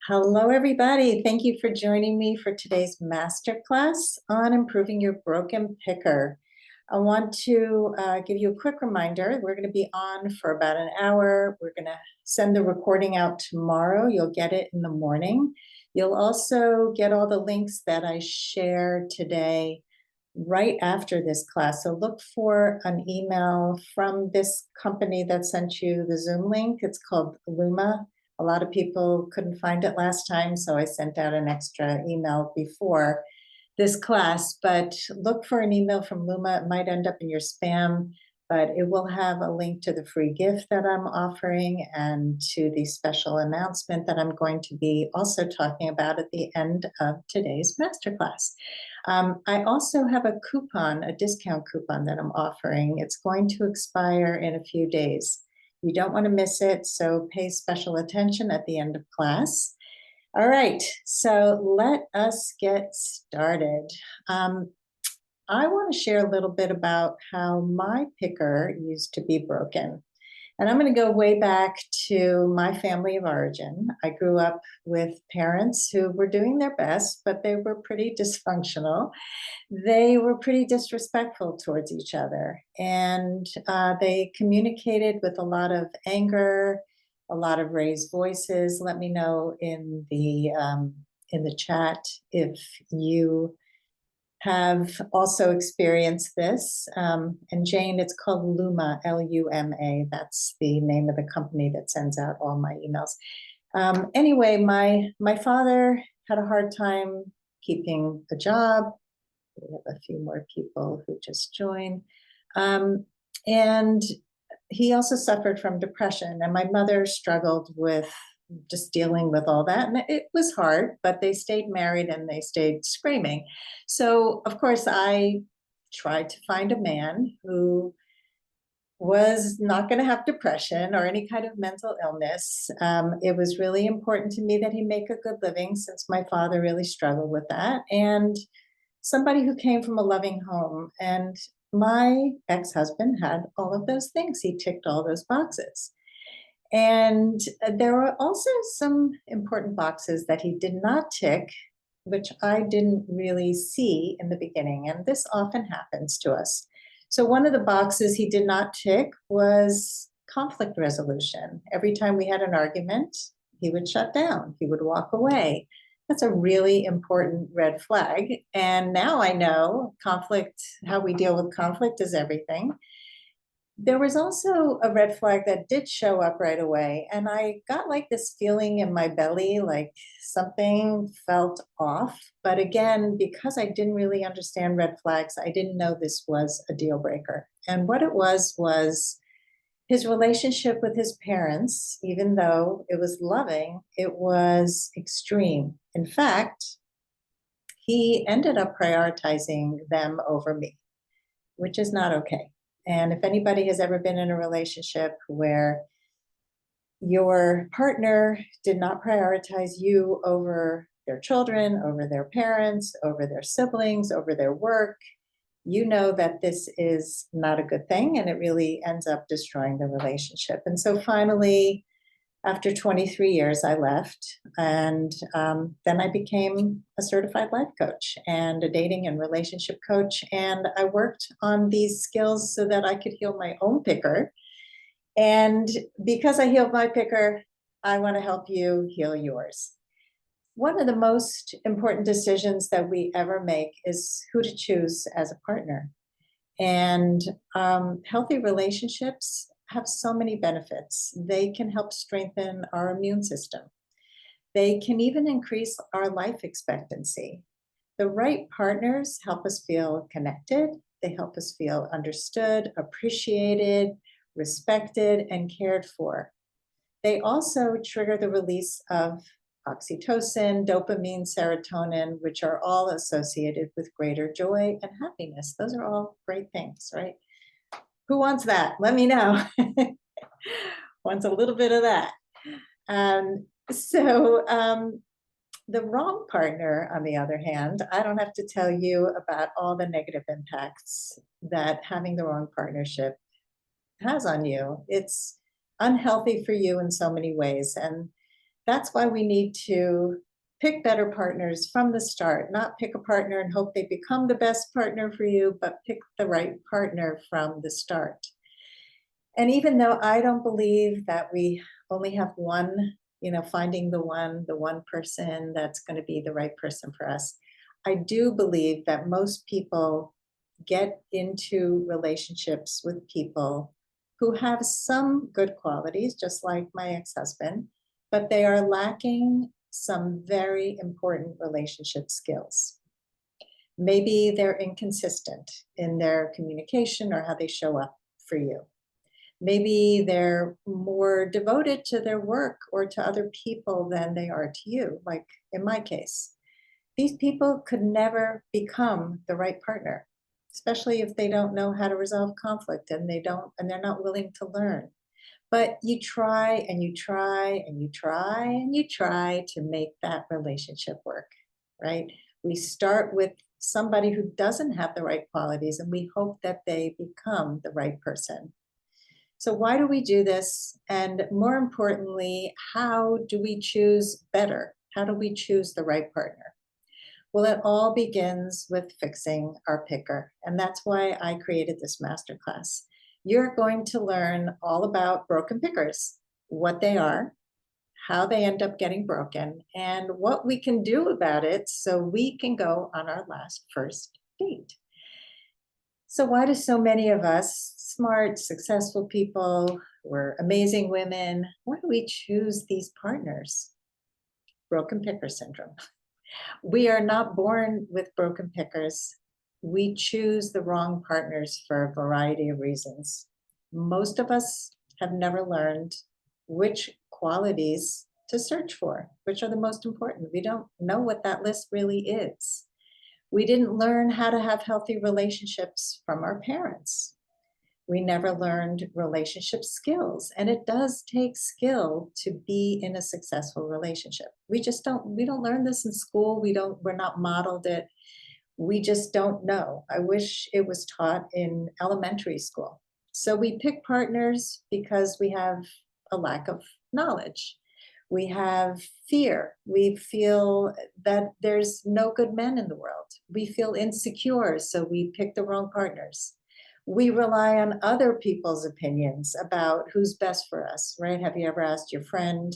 Hello, everybody. Thank you for joining me for today's masterclass on improving your broken picker. I want to give you a quick reminder. We're going to be on for about an hour. We're going to send the recording out tomorrow. You'll get it in the morning. You'll also get all the links that I share today right after this class. So look for an email from this company that sent you the Zoom link. It's called Luma. A lot of people couldn't find it last time, so I sent out an extra email before this class, but look for an email from Luma. It might end up in your spam, but it will have a link to the free gift that I'm offering and to the special announcement that I'm going to be also talking about at the end of today's masterclass. I also have a coupon, a discount coupon that I'm offering. It's going to expire in a few days. You don't want to miss it, so pay special attention at the end of class. All right, so let us get started. I want to share a little bit about how my picker used to be broken. And I'm going to go way back to my family of origin. I grew up with parents who were doing their best, but they were pretty dysfunctional. They were pretty disrespectful towards each other, and they communicated with a lot of anger, a lot of raised voices. Let me know in the chat if you have also experienced this. And Jane, it's called Luma, L-U-M-A. That's the name of the company that sends out all my emails. Anyway, my father had a hard time keeping a job. We have a few more people who just joined. And he also suffered from depression, and my mother struggled with just dealing with all that. And it was hard, but they stayed married and they stayed screaming. So, of course, I tried to find a man who was not going to have depression or any kind of mental illness. It was really important to me that he make a good living, since my father really struggled with that. And somebody who came from a loving home. And my ex-husband had all of those things. He ticked all those boxes. And there were also some important boxes that he did not tick, which I didn't really see in the beginning. And this often happens to us. So one of the boxes he did not tick was conflict resolution. Every time we had an argument, he would shut down. He would walk away. That's a really important red flag. And now I know conflict, how we deal with conflict is everything. There was also a red flag that did show up right away. And I got like this feeling in my belly, like something felt off. But again, because I didn't really understand red flags, I didn't know this was a deal breaker. And what it was his relationship with his parents. Even though it was loving, it was extreme. In fact, he ended up prioritizing them over me, which is not okay. And if anybody has ever been in a relationship where your partner did not prioritize you over their children, over their parents, over their siblings, over their work, you know that this is not a good thing, and it really ends up destroying the relationship. And so finally, after 23 years, I left, and then I became a certified life coach and a dating and relationship coach. And I worked on these skills so that I could heal my own picker. And because I healed my picker, I want to help you heal yours. One of the most important decisions that we ever make is who to choose as a partner. And healthy relationships have so many benefits. They can help strengthen our immune system. They can even increase our life expectancy. The right partners help us feel connected. They help us feel understood, appreciated, respected, and cared for. They also trigger the release of oxytocin, dopamine, serotonin, which are all associated with greater joy and happiness. Those are all great things, right? Who wants that? Let me know. Wants a little bit of that. The wrong partner, on the other hand, I don't have to tell you about all the negative impacts that having the wrong partnership has on you. It's unhealthy for you in so many ways. And that's why we need to pick better partners from the start, not pick a partner and hope they become the best partner for you, but pick the right partner from the start. And even though I don't believe that we only have one, finding the one person that's going to be the right person for us, I do believe that most people get into relationships with people who have some good qualities, just like my ex-husband, but they are lacking some very important relationship skills. Maybe they're inconsistent in their communication or how they show up for you. Maybe they're more devoted to their work or to other people than they are to you, like in my case. These people could never become the right partner, especially if they don't know how to resolve conflict and they're not willing to learn. But you try and you try and you try and you try to make that relationship work, right? We start with somebody who doesn't have the right qualities and we hope that they become the right person. So why do we do this? And more importantly, how do we choose better? How do we choose the right partner? Well, it all begins with fixing our picker. And that's why I created this masterclass. You're going to learn all about broken pickers, what they are, how they end up getting broken, and what we can do about it so we can go on our first date. So why do so many of us, smart, successful people, we're amazing women, why do we choose these partners? Broken picker syndrome. We are not born with broken pickers. We choose the wrong partners for a variety of reasons. Most of us have never learned which qualities to search for, which are the most important. We don't know what that list really is. We didn't learn how to have healthy relationships from our parents. We never learned relationship skills, and it does take skill to be in a successful relationship. We don't learn this in school. We're not modeled it. We just don't know. I wish it was taught in elementary school. So we pick partners because we have a lack of knowledge. We have fear. We feel that there's no good men in the world. We feel insecure, so we pick the wrong partners. We rely on other people's opinions about who's best for us, right? Have you ever asked your friend,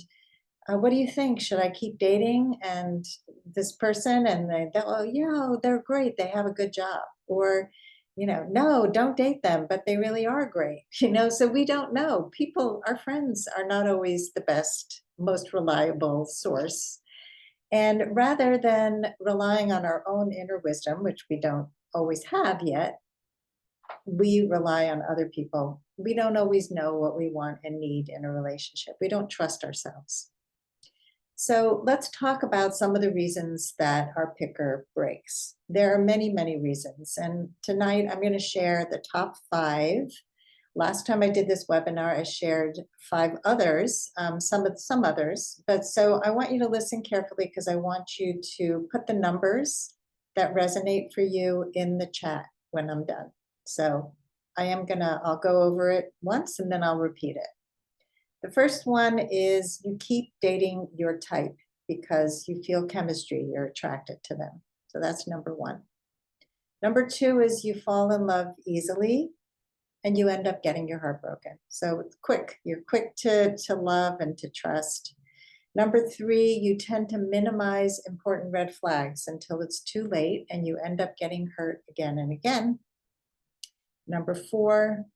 what do you think? Should I keep dating and this person? And oh yeah, they're great. They have a good job. Or, no, don't date them, but they really are great. So we don't know. Our friends are not always the best, most reliable source. And rather than relying on our own inner wisdom, which we don't always have yet, we rely on other people. We don't always know what we want and need in a relationship. We don't trust ourselves. So let's talk about some of the reasons that our picker breaks. There are many, many reasons. And tonight I'm going to share the top 5. Last time I did this webinar, I shared 5 others, some others. But so I want you to listen carefully because I want you to put the numbers that resonate for you in the chat when I'm done. So I'll go over it once and then I'll repeat it. The first one is you keep dating your type because you feel chemistry, you're attracted to them. So that's number 1. Number 2 is you fall in love easily and you end up getting your heart broken. So it's quick, you're quick to love and to trust. Number 3, you tend to minimize important red flags until it's too late and you end up getting hurt again and again. Number 4,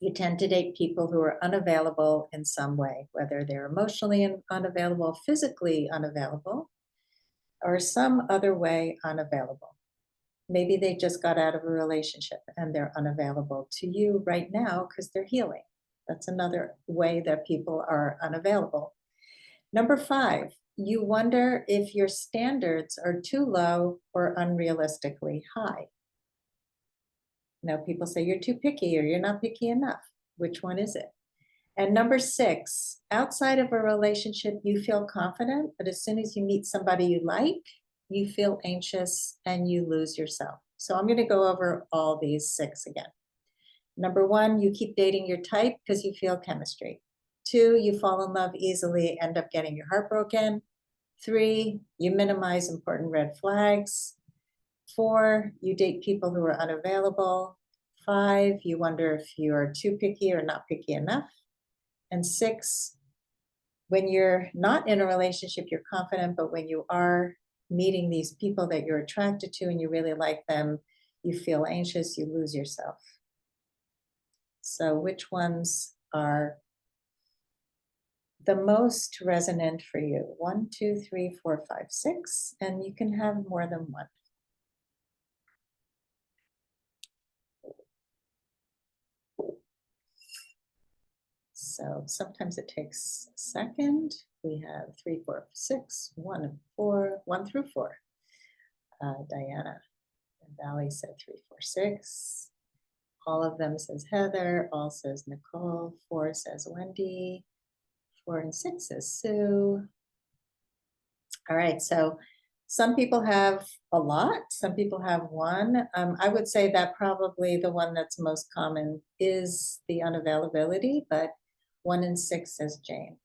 you tend to date people who are unavailable in some way, whether they're emotionally unavailable, physically unavailable, or some other way unavailable. Maybe they just got out of a relationship and they're unavailable to you right now because they're healing. That's another way that people are unavailable. Number 5, you wonder if your standards are too low or unrealistically high. People say you're too picky or you're not picky enough. Which one is it? And number 6, outside of a relationship, you feel confident, but as soon as you meet somebody you like, you feel anxious and you lose yourself. So I'm going to go over all these 6 again. Number one, you keep dating your type because you feel chemistry. Two, you fall in love easily, end up getting your heart broken. Three, you minimize important red flags. Four, you date people who are unavailable. Five, you wonder if you are too picky or not picky enough. And six, when you're not in a relationship, you're confident, but when you are meeting these people that you're attracted to and you really like them, you feel anxious, you lose yourself. So which ones are the most resonant for you? 1, 2, 3, 4, 5, 6, and you can have more than one. So sometimes it takes a second. We have 3, 4, 6, 1 and 4, 1 through 4. Diana and Valley said 3, 4, 6. All of them says Heather. All says Nicole. 4 says Wendy. 4 and 6 says Sue. All right, so some people have a lot, some people have one. I would say that probably the one that's most common is the unavailability, but 1 and 6 says Jane.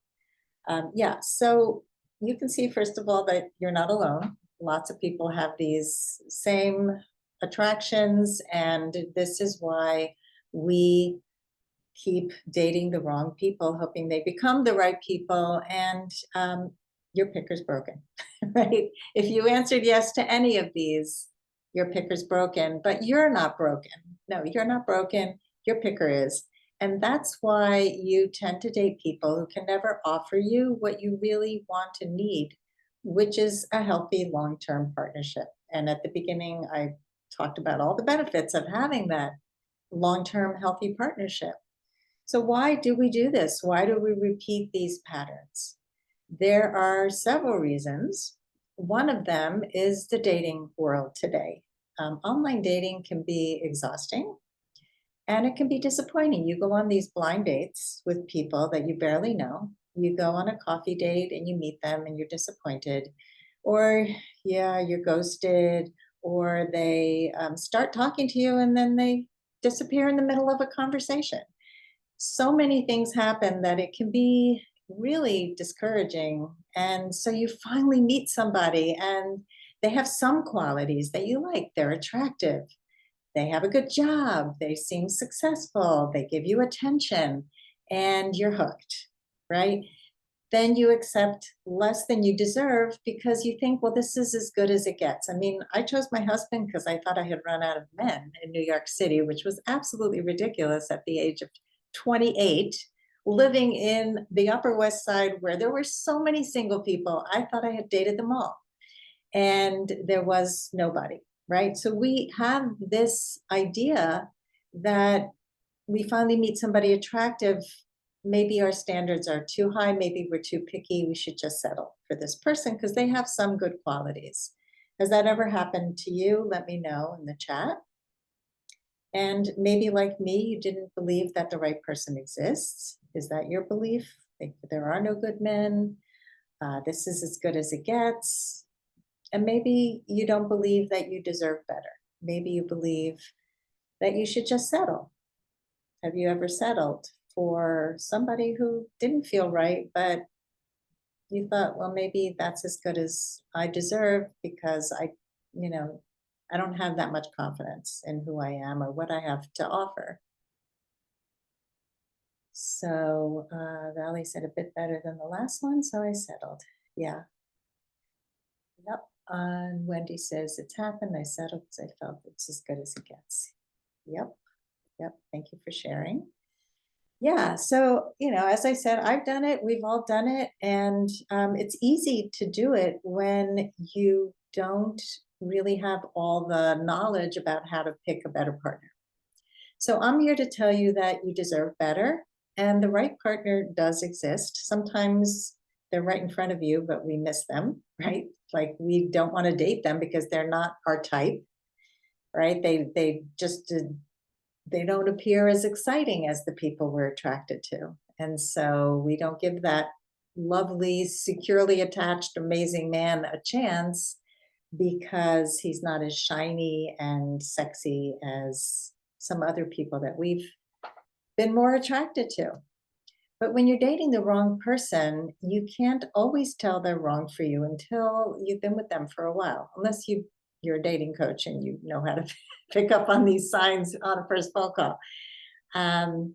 Yeah, so you can see, first of all, that you're not alone. Lots of people have these same attractions, and this is why we keep dating the wrong people, hoping they become the right people, and your picker's broken, right? If you answered yes to any of these, your picker's broken, but you're not broken. No, you're not broken. Your picker is. And that's why you tend to date people who can never offer you what you really want and need, which is a healthy long-term partnership. And at the beginning, I talked about all the benefits of having that long-term healthy partnership. So why do we do this? Why do we repeat these patterns? There are several reasons. One of them is the dating world today. Online dating can be exhausting and it can be disappointing. You go on these blind dates with people that you barely know. You go on a coffee date and you meet them and you're disappointed, or yeah, you're ghosted, or they start talking to you and then they disappear in the middle of a conversation. So many things happen that it can be really discouraging. And so you finally meet somebody and they have some qualities that you like. They're attractive, they have a good job, they seem successful, they give you attention, and you're hooked, right? Then you accept less than you deserve because you think, well, this is as good as it gets. I mean, I chose my husband because I thought I had run out of men in New York City, which was absolutely ridiculous at the age of 28, living in the Upper West Side where there were so many single people. I thought I had dated them all, and there was nobody, right? So we have this idea that we finally meet somebody attractive. Maybe our standards are too high, maybe we're too picky, we should just settle for this person because they have some good qualities. Has that ever happened to you? Let me know in the chat. And maybe like me, you didn't believe that the right person exists. Is that your belief? Like, there are no good men. This is as good as it gets. And maybe you don't believe that you deserve better. Maybe you believe that you should just settle. Have you ever settled for somebody who didn't feel right, but you thought, well, maybe that's as good as I deserve because you know, I don't have that much confidence in who I am or what I have to offer. So Valley said a bit better than the last one, so I settled. Yeah. Yep. And Wendy says it's happened. I settled because I felt it's as good as it gets. Yep. Yep. Thank you for sharing. Yeah. So, as I said, I've done it. We've all done it. And it's easy to do it when you don't really have all the knowledge about how to pick a better partner. So I'm here to tell you that you deserve better and the right partner does exist. Sometimes they're right in front of you, but we miss them, right? Like we don't want to date them because they're not our type, right? They just they don't appear as exciting as the people we're attracted to. And so we don't give that lovely, securely attached, amazing man a chance because he's not as shiny and sexy as some other people that we've been more attracted to. But when you're dating the wrong person, you can't always tell they're wrong for you until you've been with them for a while, unless you're a dating coach and you know how to pick up on these signs on a first phone call. Um,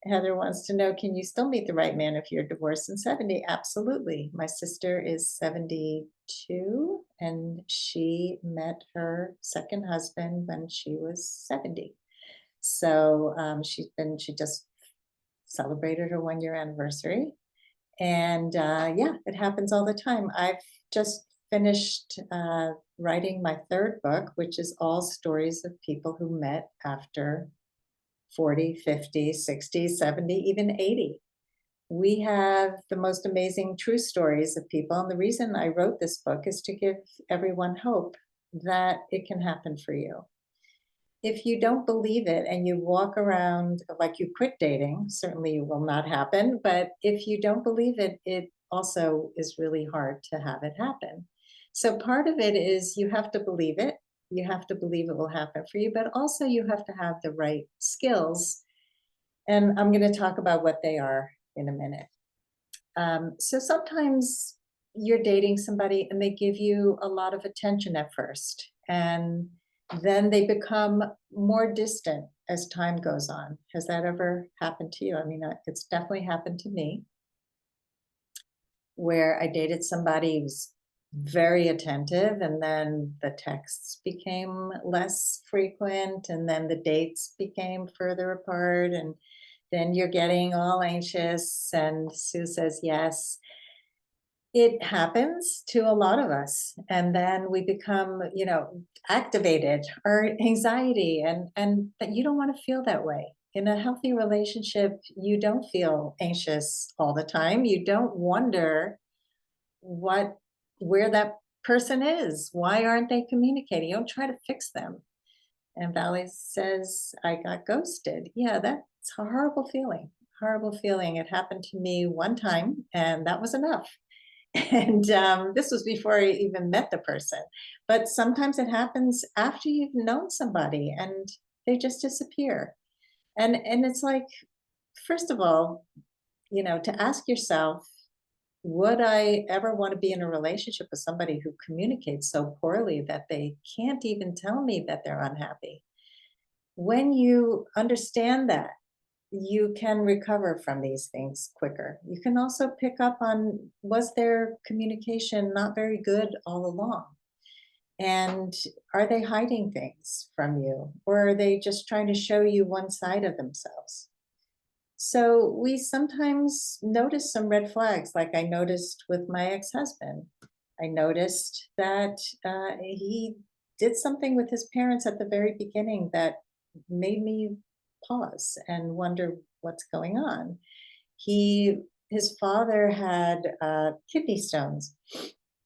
Heather wants to know, can you still meet the right man if you're divorced in 70? Absolutely. My sister is 72 and she met her second husband when she was 70. So she just celebrated her 1 year anniversary. And yeah, it happens all the time. I've just finished writing my third book, which is all stories of people who met after 40, 50, 60, 70, even 80. We have the most amazing true stories of people. And the reason I wrote this book is to give everyone hope that it can happen for you. If you don't believe it and you walk around like you quit dating, certainly it will not happen. But if you don't believe it, it also is really hard to have it happen. So part of it is you have to believe it. You have to believe it will happen for you, but also you have to have the right skills. And I'm going to talk about what they are in a minute. So sometimes you're dating somebody and they give you a lot of attention at first, and then they become more distant as time goes on. Has that ever happened to you? I mean, it's definitely happened to me, where I dated somebody who was very attentive, and then the texts became less frequent, and then the dates became further apart, and then you're getting all anxious, and Sue says yes. It happens to a lot of us, and then we become, activated or anxiety, and that you don't want to feel that way. In a healthy relationship, you don't feel anxious all the time. You don't wonder where that person is. Why aren't they communicating? You don't try to fix them. And Valley says, I got ghosted. Yeah, that's a horrible feeling. Horrible feeling. It happened to me one time, and that was enough. And this was before I even met the person. But sometimes it happens after you've known somebody and they just disappear. And it's like, first of all, to ask yourself, would I ever want to be in a relationship with somebody who communicates so poorly that they can't even tell me that they're unhappy? When you understand that, you can recover from these things quicker. You can also pick up on, was their communication not very good all along? And are they hiding things from you? Or are they just trying to show you one side of themselves? So we sometimes notice some red flags, like I noticed with my ex-husband. I noticed that he did something with his parents at the very beginning that made me pause and wonder what's going on. His father had kidney stones,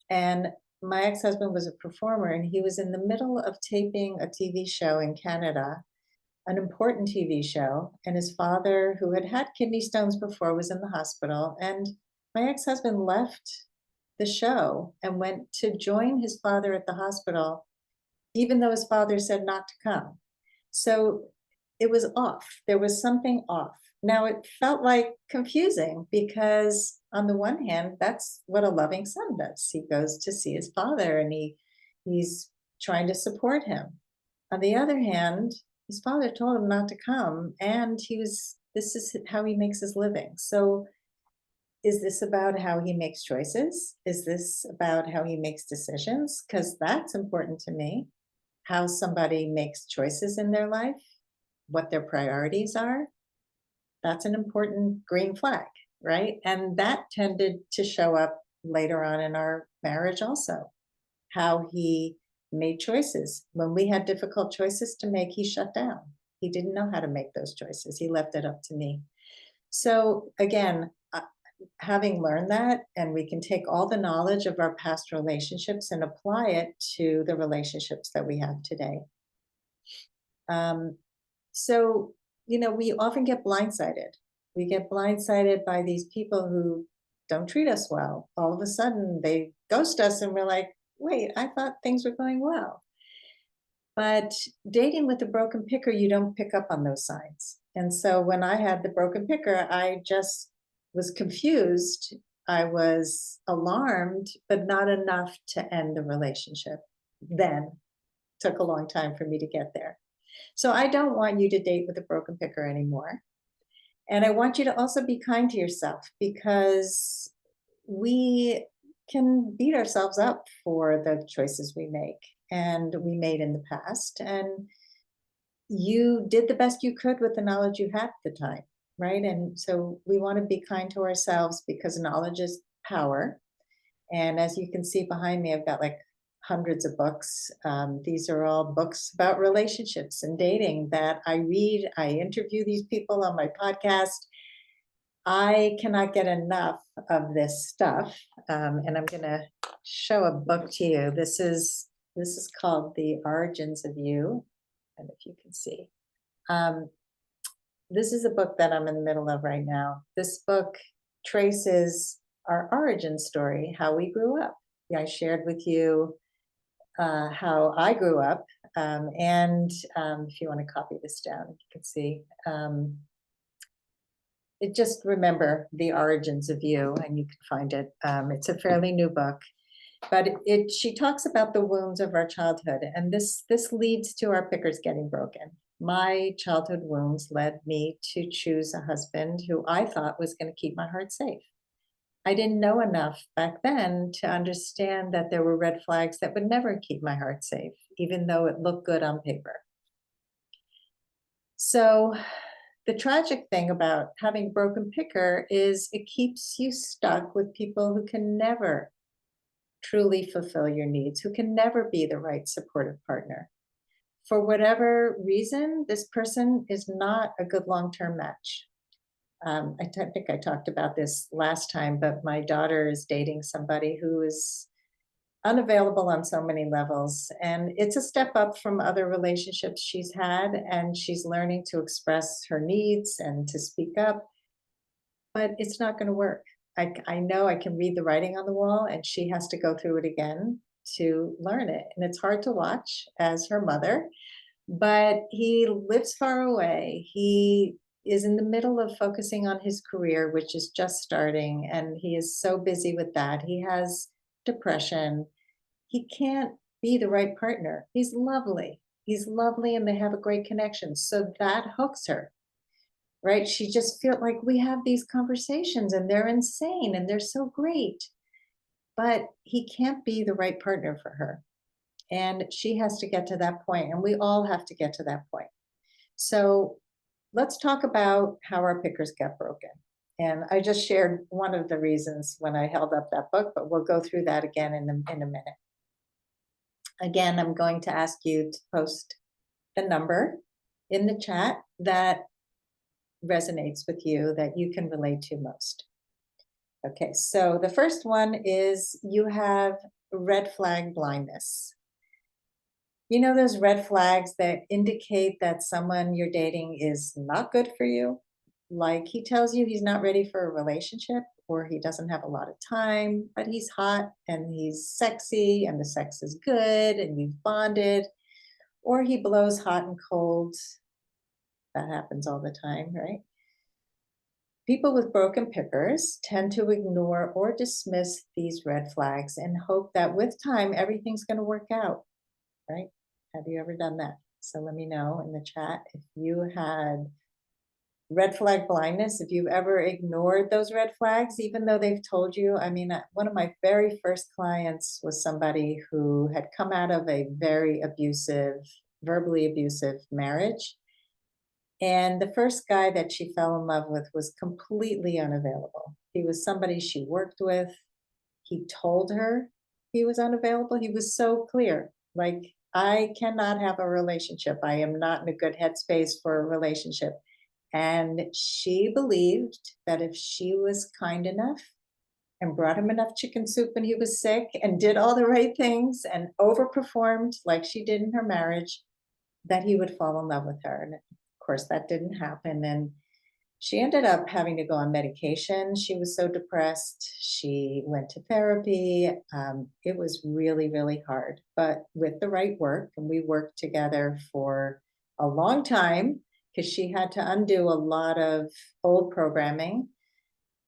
and my ex-husband was a performer, and he was in the middle of taping a TV show in Canada, an important TV show, and his father, who had had kidney stones before, was in the hospital. And my ex-husband left the show and went to join his father at the hospital, even though his father said not to come. So it was off. There was something off. Now it felt like confusing because on the one hand, that's what a loving son does. He goes to see his father and he's trying to support him. On the other hand, his father told him not to come, and this is how he makes his living. So is this about how he makes choices? Is this about how he makes decisions? Because that's important to me, how somebody makes choices in their life, what their priorities are. That's an important green flag, right? And that tended to show up later on in our marriage also, how he made choices. When we had difficult choices to make, he shut down. He didn't know how to make those choices. He left it up to me. So again, having learned that, and we can take all the knowledge of our past relationships and apply it to the relationships that we have today. So, we often get blindsided. We get blindsided by these people who don't treat us well. All of a sudden, they ghost us, and we're like, wait, I thought things were going well. But dating with a broken picker, you don't pick up on those signs. And so when I had the broken picker, I just was confused. I was alarmed, but not enough to end the relationship. Then took a long time for me to get there. So I don't want you to date with a broken picker anymore. And I want you to also be kind to yourself because we can beat ourselves up for the choices we make and we made in the past. And you did the best you could with the knowledge you had at the time, right? And so we want to be kind to ourselves because knowledge is power. And as you can see behind me, I've got like hundreds of books. These are all books about relationships and dating that I read. I interview these people on my podcast. I cannot get enough of this stuff. And I'm going to show a book to you. This is called The Origins of You. And if you can see, um, this is a book that I'm in the middle of right now. This book traces our origin story, how we grew up. Yeah, I shared with you how I grew up. And if you want to copy this down, you can see. It just remember the origins of you, and you can find it. It's a fairly new book, but she talks about the wounds of our childhood, and this leads to our pickers getting broken. My childhood wounds led me to choose a husband who I thought was going to keep my heart safe. I didn't know enough back then to understand that there were red flags that would never keep my heart safe, even though it looked good on paper. So the tragic thing about having broken picker is it keeps you stuck with people who can never truly fulfill your needs, who can never be the right supportive partner. For whatever reason, this person is not a good long-term match. Think I talked about this last time, but my daughter is dating somebody who is unavailable on so many levels. And it's a step up from other relationships she's had, and she's learning to express her needs and to speak up, but it's not going to work. I know I can read the writing on the wall, and she has to go through it again to learn it. And it's hard to watch as her mother, but he lives far away. He is in the middle of focusing on his career, which is just starting, and he is so busy with that. He has depression. He can't be the right partner. He's lovely. He's lovely, and they have a great connection. So that hooks her, right? She just feels like we have these conversations and they're insane and they're so great, but he can't be the right partner for her. And she has to get to that point, and we all have to get to that point. So let's talk about how our pickers get broken. And I just shared one of the reasons when I held up that book, but we'll go through that again in a minute. Again, I'm going to ask you to post the number in the chat that resonates with you, that you can relate to most. Okay, so the first one is you have red flag blindness. You know those red flags that indicate that someone you're dating is not good for you? Like he tells you he's not ready for a relationship, or he doesn't have a lot of time, but he's hot and he's sexy and the sex is good and you've bonded, or he blows hot and cold. That happens all the time, right? People with broken pickers tend to ignore or dismiss these red flags and hope that with time everything's going to work out, right? Have you ever done that? So let me know in the chat if you had red flag blindness, if you've ever ignored those red flags, even though they've told you. I mean, one of my very first clients was somebody who had come out of a very abusive, verbally abusive marriage. And the first guy that she fell in love with was completely unavailable. He was somebody she worked with. He told her he was unavailable. He was so clear, like, I cannot have a relationship. I am not in a good headspace for a relationship. And she believed that if she was kind enough and brought him enough chicken soup when he was sick and did all the right things and overperformed like she did in her marriage, that he would fall in love with her. And of course, that didn't happen. And she ended up having to go on medication. She was so depressed. She went to therapy. It was really, really hard, but with the right work, and we worked together for a long time. because she had to undo a lot of old programming.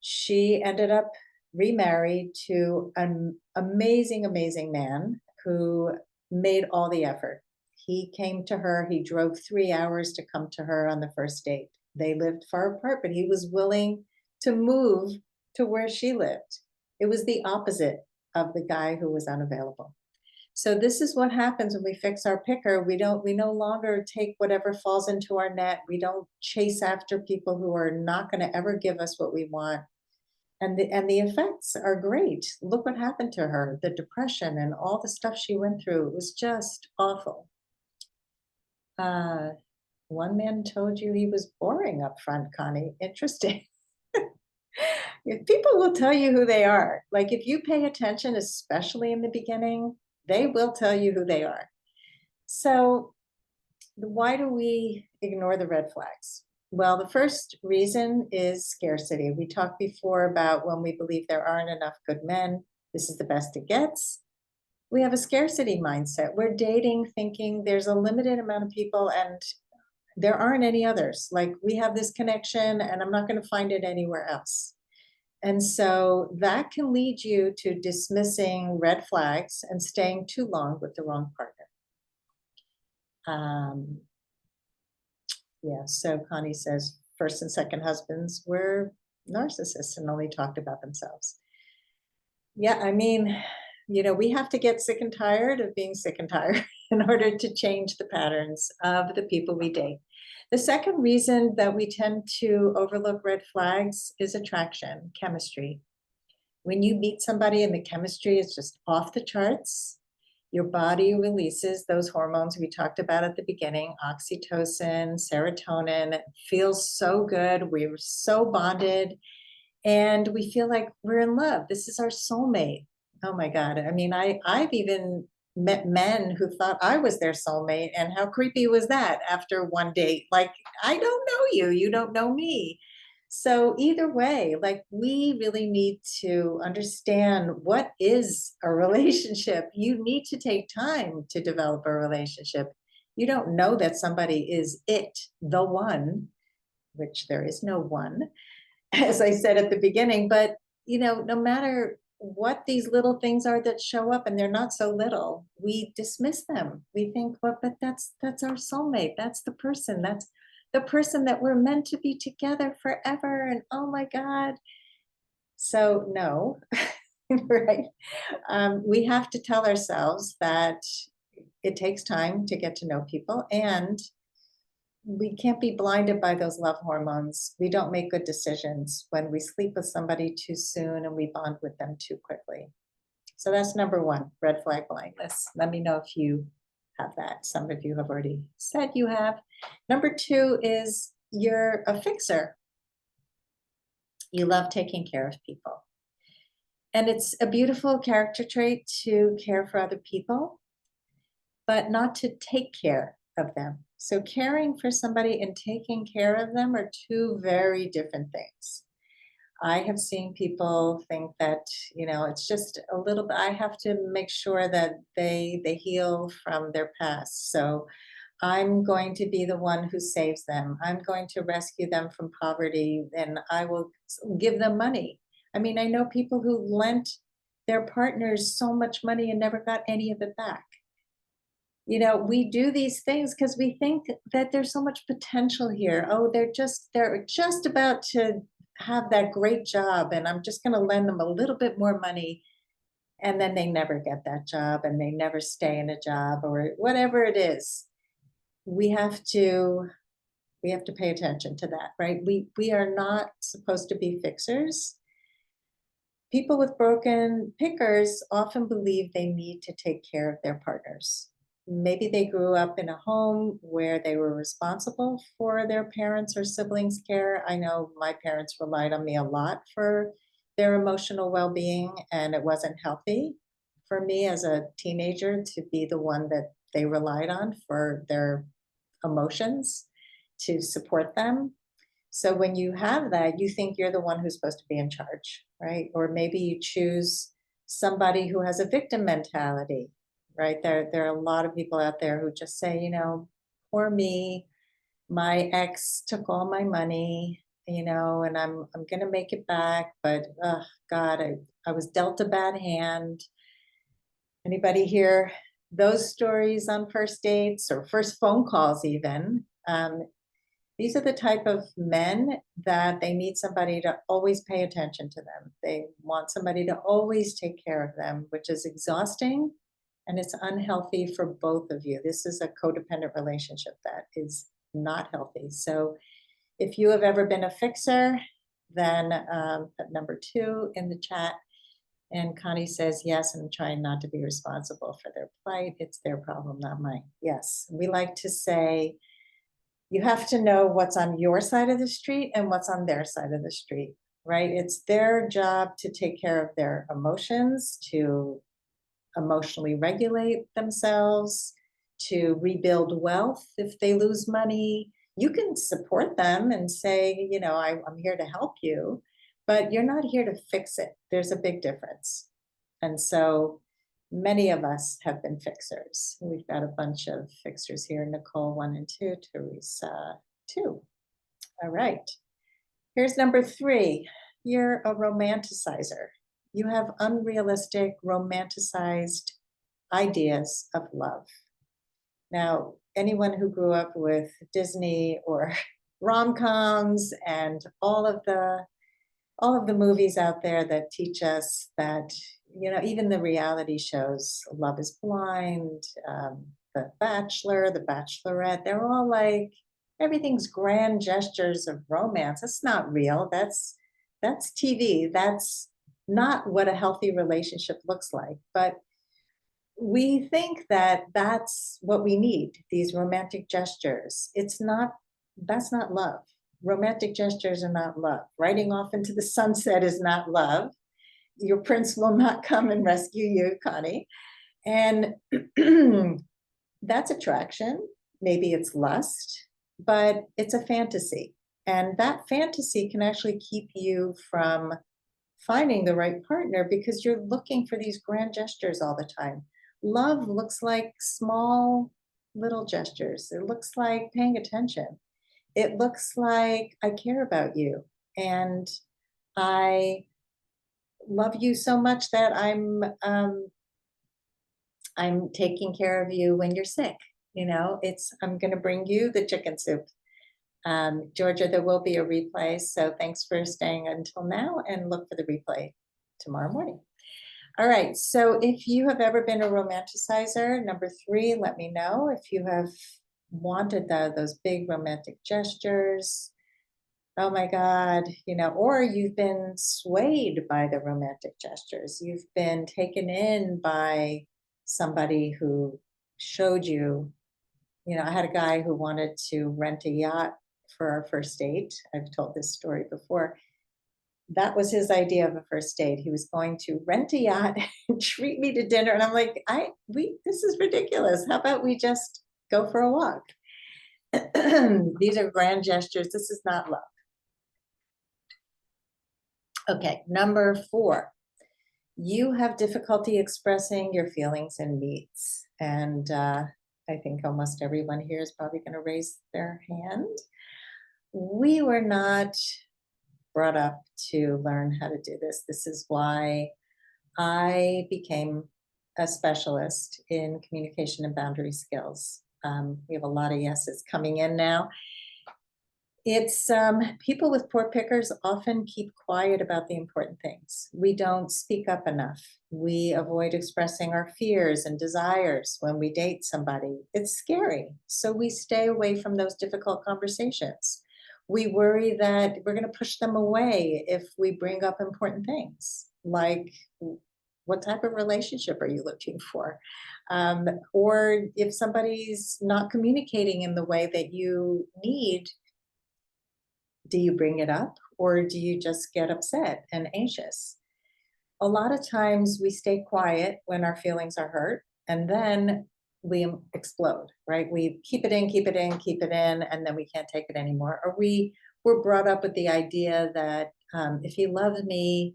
She ended up remarried to an amazing, amazing man who made all the effort. He came to her, he drove 3 hours to come to her on the first date. They lived far apart, but he was willing to move to where she lived. It was the opposite of the guy who was unavailable. So this is what happens when we fix our picker. We no longer take whatever falls into our net. We don't chase after people who are not going to ever give us what we want. And the effects are great. Look what happened to her, the depression and all the stuff she went through. It was just awful. One man told you he was boring up front, Connie. Interesting. People will tell you who they are. Like if you pay attention, especially in the beginning, they will tell you who they are. So why do we ignore the red flags? Well, the first reason is scarcity. We talked before about when we believe there aren't enough good men, this is the best it gets. We have a scarcity mindset. We're dating thinking there's a limited amount of people and there aren't any others. Like we have this connection and I'm not going to find it anywhere else. And so that can lead you to dismissing red flags and staying too long with the wrong partner. Yeah, so Connie says first and second husbands were narcissists and only talked about themselves. Yeah, I mean, we have to get sick and tired of being sick and tired in order to change the patterns of the people we date. The second reason that we tend to overlook red flags is attraction, chemistry. When you meet somebody and the chemistry is just off the charts, your body releases those hormones we talked about at the beginning, oxytocin, serotonin. It feels so good. We're so bonded and we feel like we're in love. This is our soulmate. Oh my God. I mean, I've even met men who thought I was their soulmate. And how creepy was that after one date? Like, I don't know you, you don't know me. So either way, like we really need to understand what is a relationship. You need to take time to develop a relationship. You don't know that somebody is it, the one, which there is no one, as I said at the beginning, but no matter what these little things are that show up, and they're not so little, we dismiss them. We think, well, but that's our soulmate. That's the person that we're meant to be together forever. And oh my God. So no, right. We have to tell ourselves that it takes time to get to know people, and we can't be blinded by those love hormones. We don't make good decisions when we sleep with somebody too soon and we bond with them too quickly. So that's number one, red flag blindness. Let me know if you have that. Some of you have already said you have. Number two is you're a fixer. You love taking care of people. And it's a beautiful character trait to care for other people, but not to take care of them. So caring for somebody and taking care of them are two very different things. I have seen people think that, it's just a little bit, I have to make sure that they heal from their past. So I'm going to be the one who saves them. I'm going to rescue them from poverty and I will give them money. I mean, I know people who lent their partners so much money and never got any of it back. We do these things because we think that there's so much potential here. Oh, they're just about to have that great job and I'm just going to lend them a little bit more money. And then they never get that job and they never stay in a job or whatever it is. We have to pay attention to that, right? We are not supposed to be fixers. People with broken pickers often believe they need to take care of their partners. Maybe they grew up in a home where they were responsible for their parents' or siblings' care. I know my parents relied on me a lot for their emotional well-being, and it wasn't healthy for me as a teenager to be the one that they relied on for their emotions to support them. So when you have that, you think you're the one who's supposed to be in charge, right? Or maybe you choose somebody who has a victim mentality, right? There are a lot of people out there who just say, poor me, my ex took all my money, and I'm gonna make it back, but God, I was dealt a bad hand. Anybody hear those stories on first dates or first phone calls even? These are the type of men that they need somebody to always pay attention to them. They want somebody to always take care of them, which is exhausting and it's unhealthy for both of you. This is a codependent relationship that is not healthy. So if you have ever been a fixer, then put number 2 in the chat. And Connie says, yes, I'm trying not to be responsible for their plight. It's their problem, not mine. Yes, we like to say, you have to know what's on your side of the street and what's on their side of the street, right? It's their job to take care of their emotions, to emotionally regulate themselves, to rebuild wealth if they lose money. You can support them and say, I'm here to help you, but you're not here to fix it. There's a big difference. And so many of us have been fixers. We've got a bunch of fixers here. Nicole 1 and 2, Teresa 2. All right. Here's number 3. You're a romanticizer. You have unrealistic, romanticized ideas of love. Now, anyone who grew up with Disney or rom-coms and all of the movies out there that teach us that, even the reality shows, Love is Blind, The Bachelor, The Bachelorette, they're all like, everything's grand gestures of romance. That's not real. That's TV. That's not what a healthy relationship looks like. But we think that that's what we need, these romantic gestures. That's not love. Romantic gestures are not love. Riding off into the sunset is not love. Your prince will not come and rescue you, Connie. And that's attraction. Maybe it's lust, but it's a fantasy. And that fantasy can actually keep you from finding the right partner because you're looking for these grand gestures all the time. Love looks like small little gestures. It looks like paying attention. It looks like I care about you and I love you so much that I'm taking care of you when you're sick. I'm going to bring you the chicken soup. Georgia, there will be a replay. So thanks for staying until now and look for the replay tomorrow morning. All right. So if you have ever been a romanticizer, number 3, let me know if you have wanted those big romantic gestures. Oh my God, or you've been swayed by the romantic gestures. You've been taken in by somebody who showed you, I had a guy who wanted to rent a yacht for our first date. I've told this story before. That was his idea of a first date. He was going to rent a yacht and treat me to dinner. And I'm like, this is ridiculous. How about we just go for a walk? These are grand gestures. This is not love. Okay, number 4, you have difficulty expressing your feelings and needs. And I think almost everyone here is probably going to raise their hand. We were not brought up to learn how to do this. This is why I became a specialist in communication and boundary skills. We have a lot of yeses coming in now. It's people with poor pickers often keep quiet about the important things. We don't speak up enough. We avoid expressing our fears and desires when we date somebody. It's scary. So we stay away from those difficult conversations. We worry that we're going to push them away if we bring up important things, like what type of relationship are you looking for? Or if somebody's not communicating in the way that you need, do you bring it up or do you just get upset and anxious? A lot of times we stay quiet when our feelings are hurt and then we explode, right? We keep it in, keep it in, keep it in, and then we can't take it anymore. Or we were brought up with the idea that if he loved me,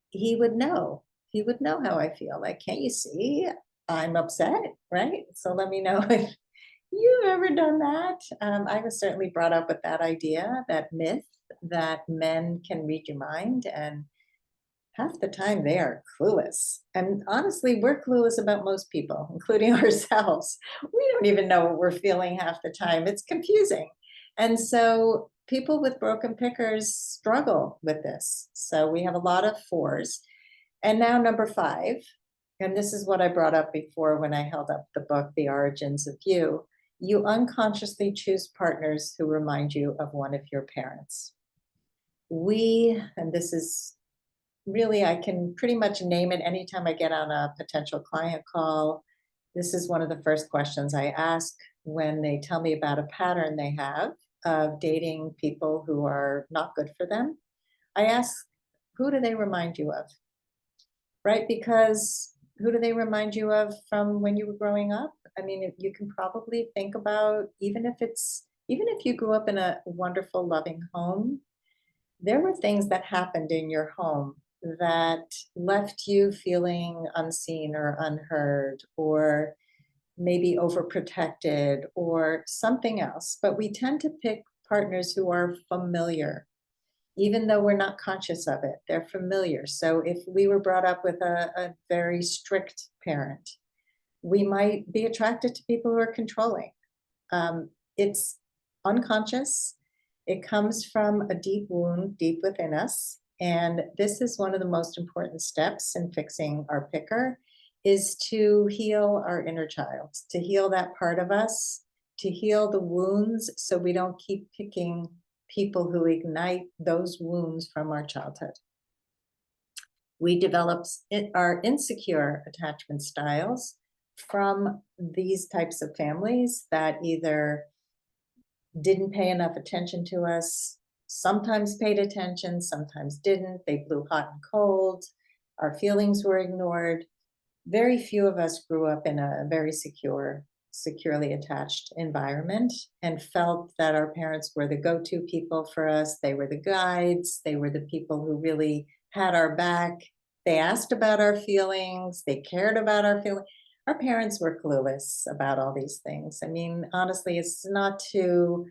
he would know. He would know how I feel. Like, can't you see I'm upset, right? So let me know if You ever done that? I was certainly brought up with that idea, that myth that men can read your mind, and half the time they are clueless. And honestly, we're clueless about most people, including ourselves. We don't even know what we're feeling half the time. It's confusing. And so people with broken pickers struggle with this. So we have a lot of fours. And now number five, and this is what I brought up before when I held up the book, The Origins of You. You unconsciously choose partners who remind you of one of your parents. And this is really, I can pretty much name it anytime I get on a potential client call. This is one of the first questions I ask when they tell me about a pattern they have of dating people who are not good for them. I ask, who do they remind you of? Right? Because who do they remind you of from when you were growing up? I mean, you can probably think about, even if you grew up in a wonderful, loving home, there were things that happened in your home that left you feeling unseen or unheard, or maybe overprotected or something else. But we tend to pick partners who are familiar, even though we're not conscious of it. They're familiar. So if we were brought up with a very strict parent, we might be attracted to people who are controlling. It's unconscious. It comes from a deep wound deep within us. And this is one of the most important steps in fixing our picker, is to heal our inner child, to heal that part of us, to heal the wounds so we don't keep picking people who ignite those wounds from our childhood. We develop our insecure attachment styles from these types of families that either didn't pay enough attention to us, sometimes paid attention, sometimes didn't. They blew hot and cold. Our feelings were ignored. Very few of us grew up in a very securely attached environment and felt that our parents were the go-to people for us. They were the guides. They were the people who really had our back. They asked about our feelings. They cared about our feelings. Our parents were clueless about all these things. I mean, honestly, it's not to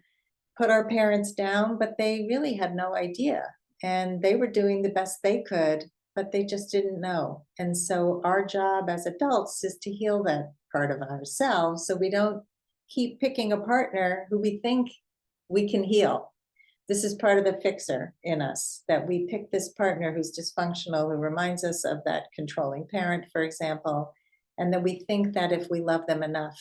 put our parents down, but they really had no idea. And they were doing the best they could, but they just didn't know. And so our job as adults is to heal that part of ourselves so we don't keep picking a partner who we think we can heal. This is part of the fixer in us, that we pick this partner who's dysfunctional, who reminds us of that controlling parent, for example, and then we think that if we love them enough,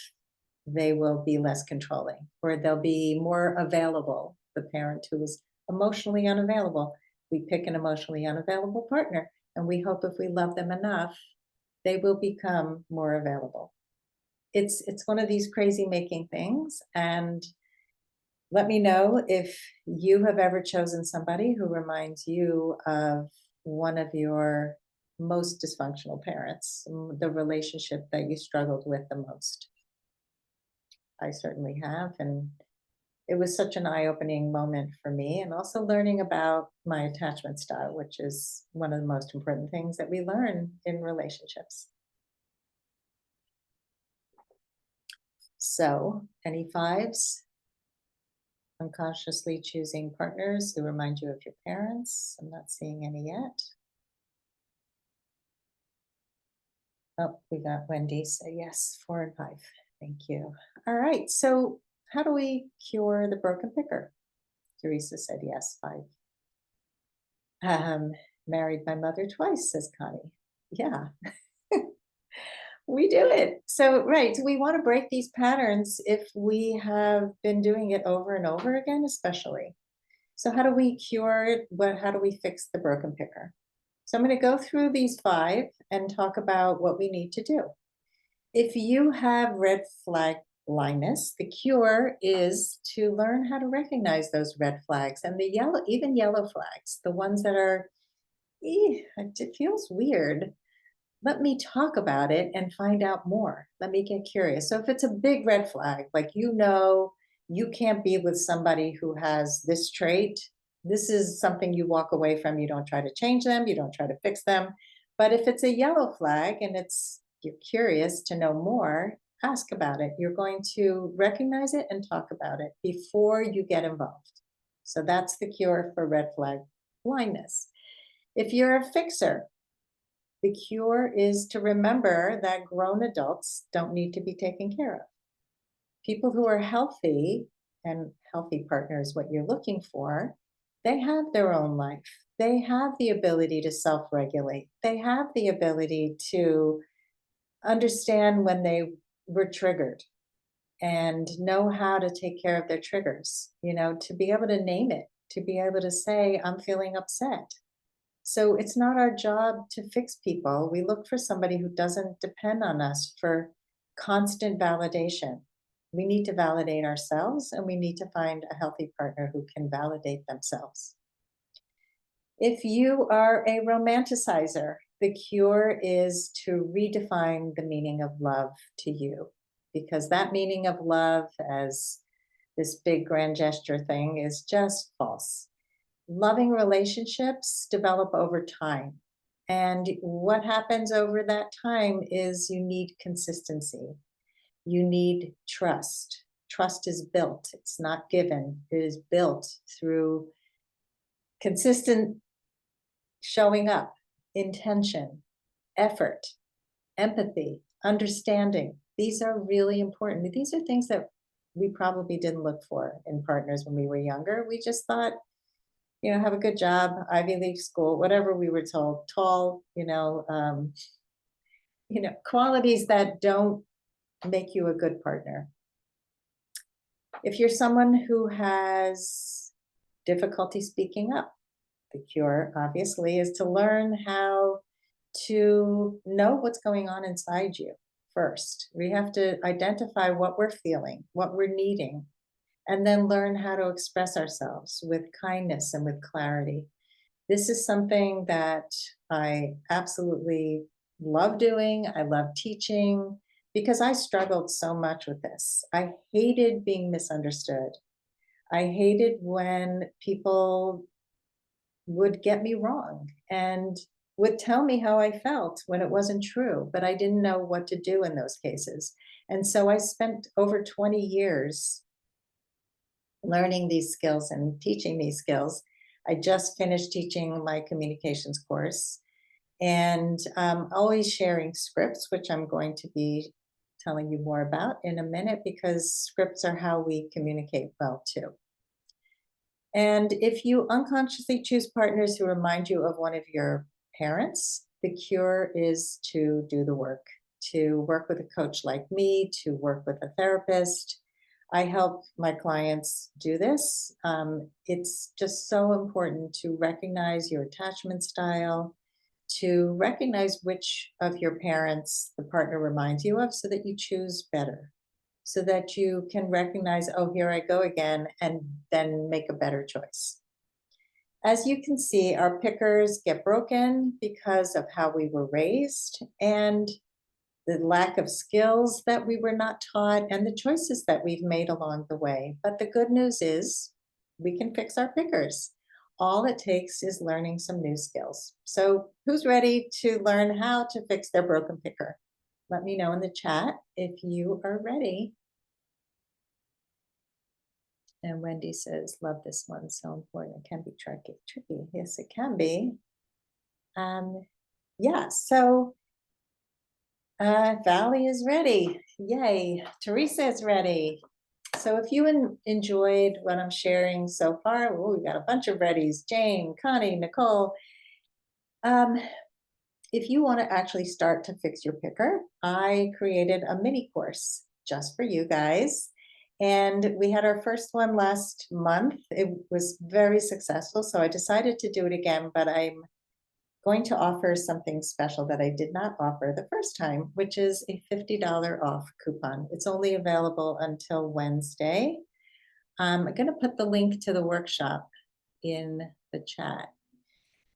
they will be less controlling, or they'll be more available. The parent who is emotionally unavailable, we pick an emotionally unavailable partner, and we hope if we love them enough, they will become more available. It's one of these crazy making things. And let me know if you have ever chosen somebody who reminds you of one of your most dysfunctional parents, the relationship that you struggled with the most. I certainly have. And it was such an eye-opening moment for me, and also learning about my attachment style, which is one of the most important things that we learn in relationships. So, any fives? Unconsciously choosing partners who remind you of your parents. I'm not seeing any yet. Oh, we got Wendy say yes, 4 and 5. Thank you. All right. So, how do we cure the broken picker? Teresa said yes, 5. Married my mother twice, says Connie. Yeah, we do it. So, right. So we want to break these patterns if we have been doing it over and over again, especially. So, how do we cure it? How do we fix the broken picker? So, I'm going to go through these 5 and talk about what we need to do. If you have red flag blindness, the cure is to learn how to recognize those red flags and the even yellow flags, the ones that are, it feels weird. Let me talk about it and find out more. Let me get curious. So if it's a big red flag, like you can't be with somebody who has this trait, this is something you walk away from. You don't try to change them, you don't try to fix them. But if it's a yellow flag and you're curious to know more, ask about it. You're going to recognize it and talk about it before you get involved. So that's the cure for red flag blindness. If you're a fixer, the cure is to remember that grown adults don't need to be taken care of. People who are healthy, and healthy partner is what you're looking for, they have their own life. They have the ability to self regulate. They have the ability to understand when they were triggered and know how to take care of their triggers, to be able to name it, to be able to say, I'm feeling upset. So it's not our job to fix people. We look for somebody who doesn't depend on us for constant validation. We need to validate ourselves and we need to find a healthy partner who can validate themselves. If you are a romanticizer, the cure is to redefine the meaning of love to you, because that meaning of love as this big grand gesture thing is just false. Loving relationships develop over time. And what happens over that time is you need consistency. You need trust. Trust is built, it's not given. It is built through consistent showing up, intention, effort, empathy, understanding. These are really important. These are things that we probably didn't look for in partners when we were younger. We just thought, have a good job, Ivy League school, whatever we were told, tall, qualities that don't make you a good partner. If you're someone who has difficulty speaking up, the cure obviously is to learn how to know what's going on inside you first. We have to identify what we're feeling, what we're needing, and then learn how to express ourselves with kindness and with clarity. This is something that I absolutely love doing. I love teaching because I struggled so much with this. I hated being misunderstood. I hated when people would get me wrong and would tell me how I felt when it wasn't true, but I didn't know what to do in those cases. And so I spent over 20 years learning these skills and teaching these skills. I just finished teaching my communications course and always sharing scripts, which I'm going to be telling you more about in a minute because scripts are how we communicate well too. And if you unconsciously choose partners who remind you of one of your parents, the cure is to do the work, to work with a coach like me, to work with a therapist. I help my clients do this. It's just so important to recognize your attachment style, to recognize which of your parents the partner reminds you of so that you choose better, so that you can recognize, oh, here I go again, and then make a better choice. As you can see, our pickers get broken because of how we were raised and the lack of skills that we were not taught and the choices that we've made along the way. But the good news is we can fix our pickers. All it takes is learning some new skills. So who's ready to learn how to fix their broken picker? Let me know in the chat if you are ready. And Wendy says, love this one, so important. It can be tricky. Yes, it can be. Yeah, so Valley is ready. Yay. Teresa is ready. So if you enjoyed what I'm sharing so far, oh, we got a bunch of readies. Jane, Connie, Nicole. If you want to actually start to fix your picker, I created a mini course just for you guys. And we had our first one last month. It was very successful. So I decided to do it again, but I'm going to offer something special that I did not offer the first time, which is a $50 off coupon. It's only available until Wednesday. I'm going to put the link to the workshop in the chat.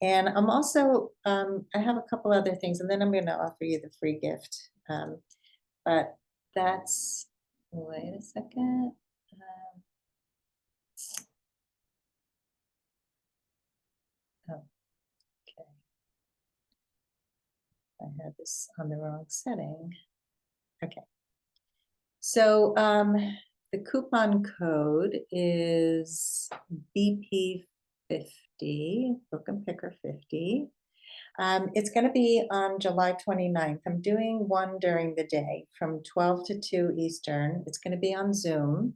And I'm also, I have a couple other things, and then I'm going to offer you the free gift. But that's, wait a second. Oh, okay. I had this on the wrong setting. Okay. So the coupon code is BP50, Broken Picker 50. It's going to be on July 29th. I'm doing one during the day from 12 to 2 Eastern. It's going to be on Zoom.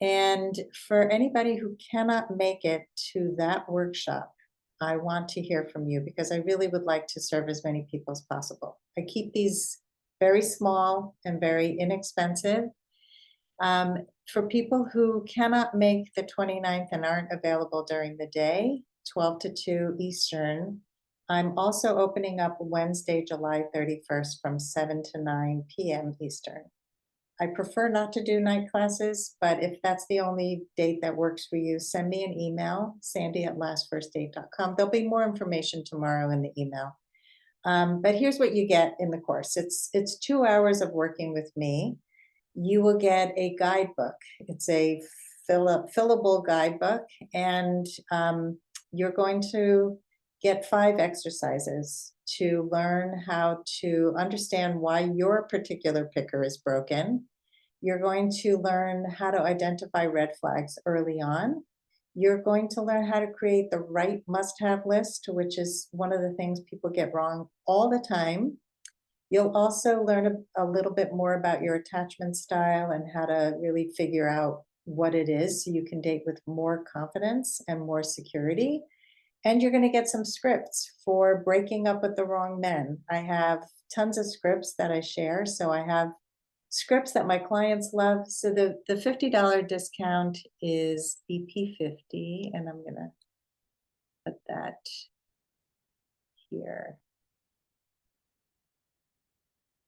And for anybody who cannot make it to that workshop, I want to hear from you because I really would like to serve as many people as possible. I keep these very small and very inexpensive. For people who cannot make the 29th and aren't available during the day, 12 to 2 Eastern, I'm also opening up Wednesday, July 31st from 7 to 9 p.m. Eastern. I prefer not to do night classes, but if that's the only date that works for you, send me an email, sandy@lastfirstdate.com. There'll be more information tomorrow in the email. But here's what you get in the course. It's 2 hours of working with me. You will get a guidebook. It's a fillable guidebook, and you're going to get 5 exercises to learn how to understand why your particular picker is broken. You're going to learn how to identify red flags early on. You're going to learn how to create the right must-have list, which is one of the things people get wrong all the time. You'll also learn a little bit more about your attachment style and how to really figure out what it is so you can date with more confidence and more security. And you're going to get some scripts for breaking up with the wrong men. I have tons of scripts that I share. So I have scripts that my clients love. So the $50 discount is BP50, and I'm going to put that here.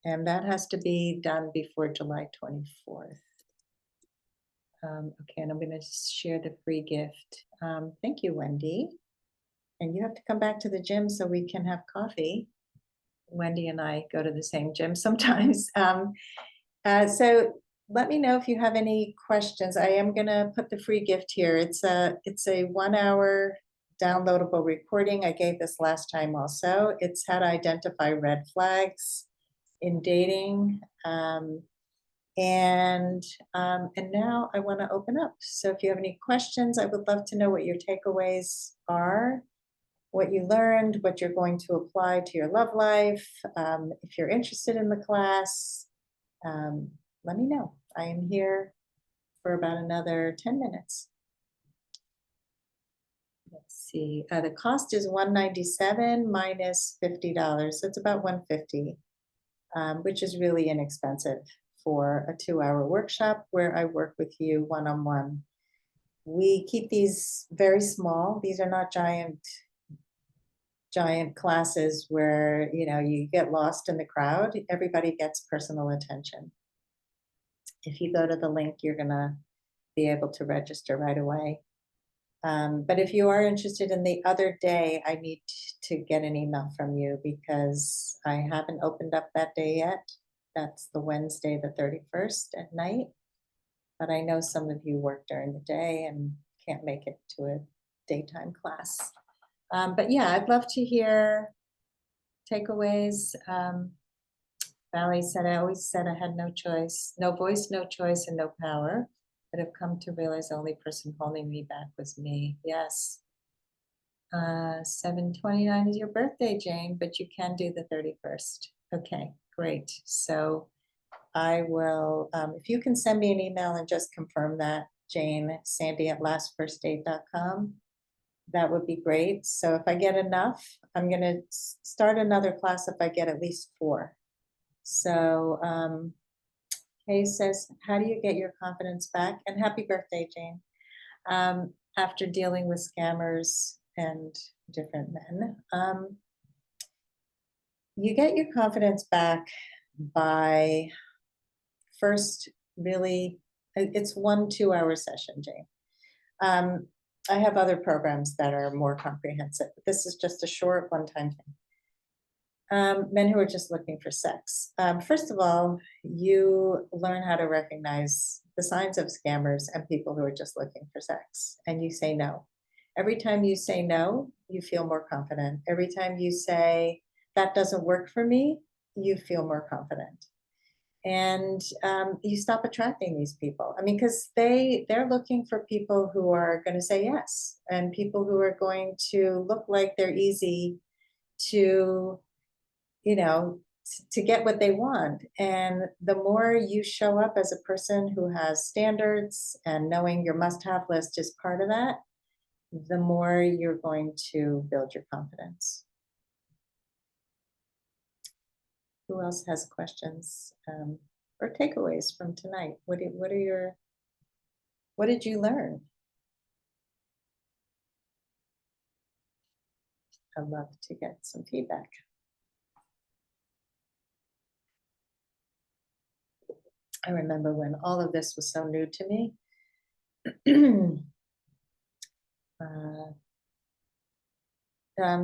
And that has to be done before July 24th. Okay, and I'm going to share the free gift. Thank you, Wendy. And you have to come back to the gym so we can have coffee. Wendy and I go to the same gym sometimes. So let me know if you have any questions. I am going to put the free gift here. It's a 1 hour downloadable recording. I gave this last time also. It's how to identify red flags in dating. And now I want to open up. So if you have any questions, I would love to know what your takeaways are, what you learned, what you're going to apply to your love life. If you're interested in the class, let me know. I am here for about another 10 minutes. Let's see. The cost is $197 minus $50. So it's about $150, which is really inexpensive for a 2-hour workshop where I work with you one-on-one. We keep these very small. These are not giant classes where, you get lost in the crowd. Everybody gets personal attention. If you go to the link, you're going to be able to register right away. But if you are interested in the other day, I need to get an email from you because I haven't opened up that day yet. That's the Wednesday, the 31st at night. But I know some of you work during the day and can't make it to a daytime class. But yeah, I'd love to hear takeaways. Valerie said, I always said I had no choice, no voice, no choice, and no power, but have come to realize the only person holding me back was me. Yes. 7/29 is your birthday, Jane, but you can do the 31st. Okay, great. So I will, if you can send me an email and just confirm that, Jane, sandy@lastfirstdate.com. That would be great. So if I get enough, I'm going to start another class if I get at least 4. So Kay says, how do you get your confidence back? And happy birthday, Jane. After dealing with scammers and different men. You get your confidence back by first really, it's 1 2-hour session, Jane. I have other programs that are more comprehensive, but this is just a short one-time thing. Men who are just looking for sex. First of all, you learn how to recognize the signs of scammers and people who are just looking for sex, and you say no. Every time you say no, you feel more confident. Every time you say, that doesn't work for me, you feel more confident. And you stop attracting these people. I mean, because they're looking for people who are going to say yes, and people who are going to look like they're easy to, you know, to get what they want. And the more you show up as a person who has standards, and knowing your must-have list is part of that, the more you're going to build your confidence. Who else has questions or takeaways from tonight? What did you learn? I'd love to get some feedback. I remember when all of this was so new to me.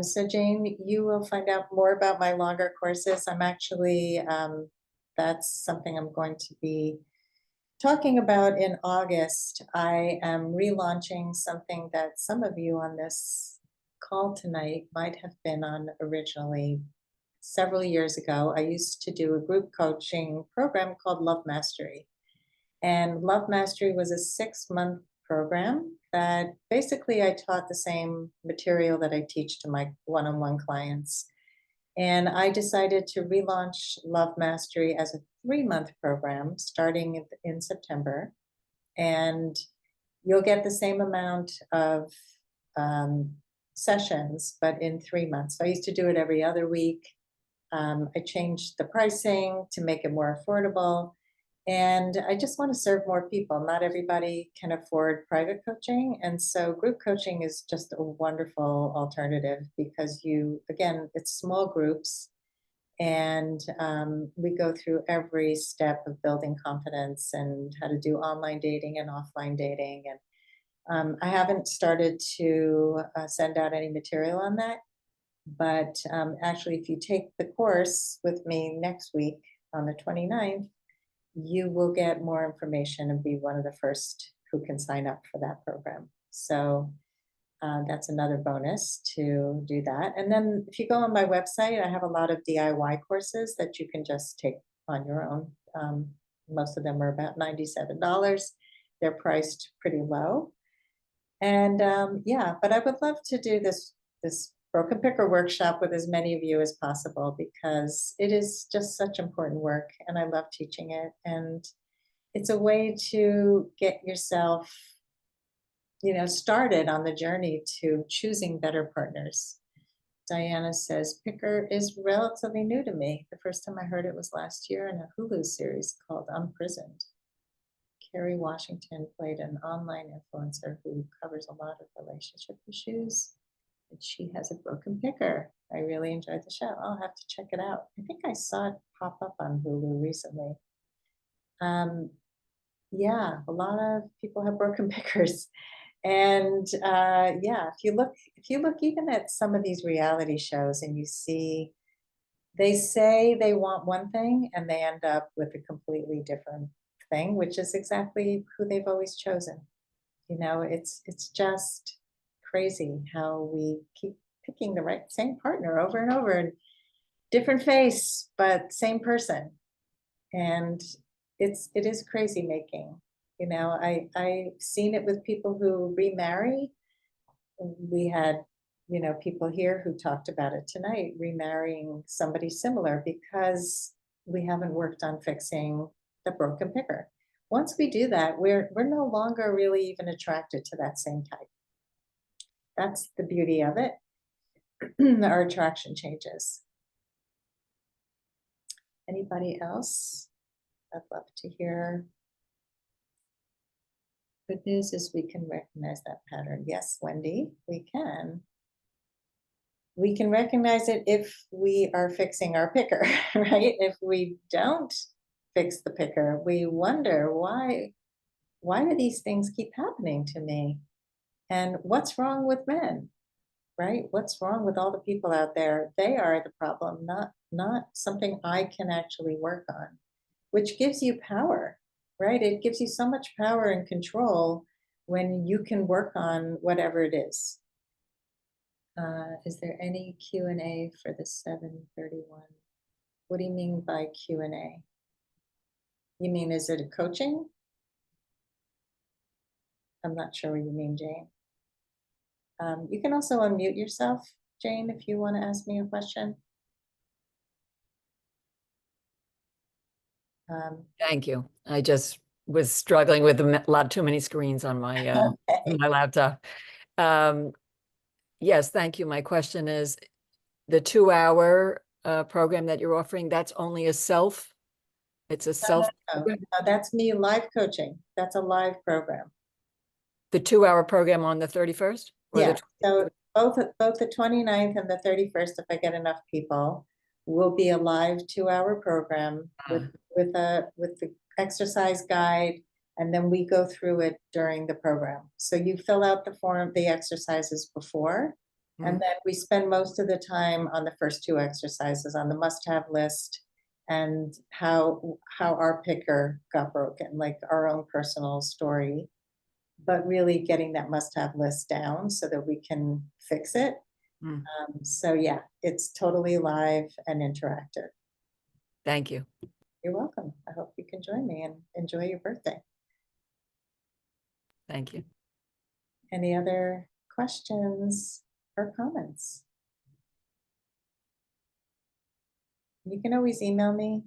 So Jane, you will find out more about my longer courses. I'm actually, that's something I'm going to be talking about in August. I am relaunching something that some of you on this call tonight might have been on originally. Several years ago, I used to do a group coaching program called Love Mastery. And Love Mastery was a 6-month program that basically I taught the same material that I teach to my one-on-one clients. And I decided to relaunch Love Mastery as a 3-month program starting in September. And you'll get the same amount of sessions, but in 3 months. So I used to do it every other week. I changed the pricing to make it more affordable. And I just want to serve more people. Not everybody can afford private coaching. And so group coaching is just a wonderful alternative because again, it's small groups. And we go through every step of building confidence and how to do online dating and offline dating. And I haven't started to send out any material on that. But actually, if you take the course with me next week on the 29th, you will get more information and be one of the first who can sign up for that program. So that's another bonus to do that. And then if you go on my website, I have a lot of DIY courses that you can just take on your own. Most of them are about $97. They're priced pretty low. And yeah, but I would love to do this broken picker workshop with as many of you as possible because it is just such important work and I love teaching it. And it's a way to get yourself, started on the journey to choosing better partners. Diana says, picker is relatively new to me. The first time I heard it was last year in a Hulu series called Unprisoned. Kerry Washington played an online influencer who covers a lot of relationship issues. And she has a broken picker. I really enjoyed the show. I'll have to check it out. I think I saw it pop up on Hulu recently. Yeah, a lot of people have broken pickers. And yeah, if you look even at some of these reality shows and you see they say they want one thing and they end up with a completely different thing, which is exactly who they've always chosen. It's just crazy how we keep picking the same partner over and over, and different face, but same person. And it is crazy making. I've seen it with people who remarry. We had, people here who talked about it tonight, remarrying somebody similar because we haven't worked on fixing the broken picker. Once we do that, we're no longer really even attracted to that same type. That's the beauty of it. Our attraction changes. Anybody else? I'd love to hear. Good news is we can recognize that pattern. Yes, Wendy, we can. We can recognize it if we are fixing our picker, right? If we don't fix the picker, we wonder why do these things keep happening to me? And what's wrong with men, right? What's wrong with all the people out there? They are the problem, not something I can actually work on, which gives you power, right? It gives you so much power and control when you can work on whatever it is. Is there any Q&A for the 7:31? What do you mean by Q&A? You mean, is it a coaching? I'm not sure what you mean, Jane. You can also unmute yourself, Jane, if you want to ask me a question. Um, Thank you. I just was struggling with a lot too many screens on my okay. my laptop. Yes, thank you. My question is the 2-hour program that you're offering, that's only a self, it's a self No, program? no, that's me live coaching. That's a live program. The 2-hour program on the 31st or Yeah, the so both the 29th and the 31st, if I get enough people, will be a live 2-hour program with the exercise guide, and then we go through it during the program. So you fill out the form, the exercises before, and then we spend most of the time on the first 2 exercises on the must-have list and how our picker got broken, like our own personal story, but really getting that must-have list down so that we can fix it. So yeah, it's totally live and interactive. Thank you. You're welcome. I hope you can join me and enjoy your birthday. Thank you. Any other questions or comments? You can always email me.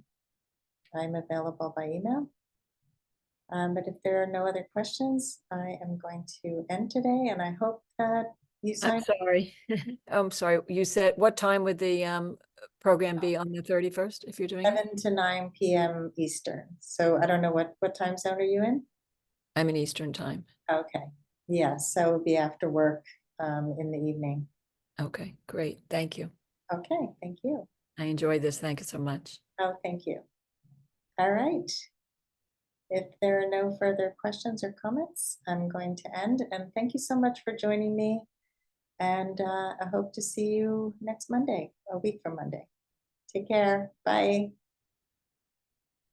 I'm available by email. But if there are no other questions, I am going to end today, and I hope that you I'm sign sorry. I'm sorry. You said what time would the program be on the 31st if you're doing it? 7 to 9 p.m. Eastern. So I don't know what time zone are you in? I'm in Eastern time. Okay. Yeah, so it'll be after work in the evening. Okay, great. Thank you. Okay, thank you. I enjoyed this. Thank you so much. Oh, thank you. All right. If there are no further questions or comments, I'm going to end. And thank you so much for joining me. And I hope to see you next Monday, a week from Monday. Take care. Bye.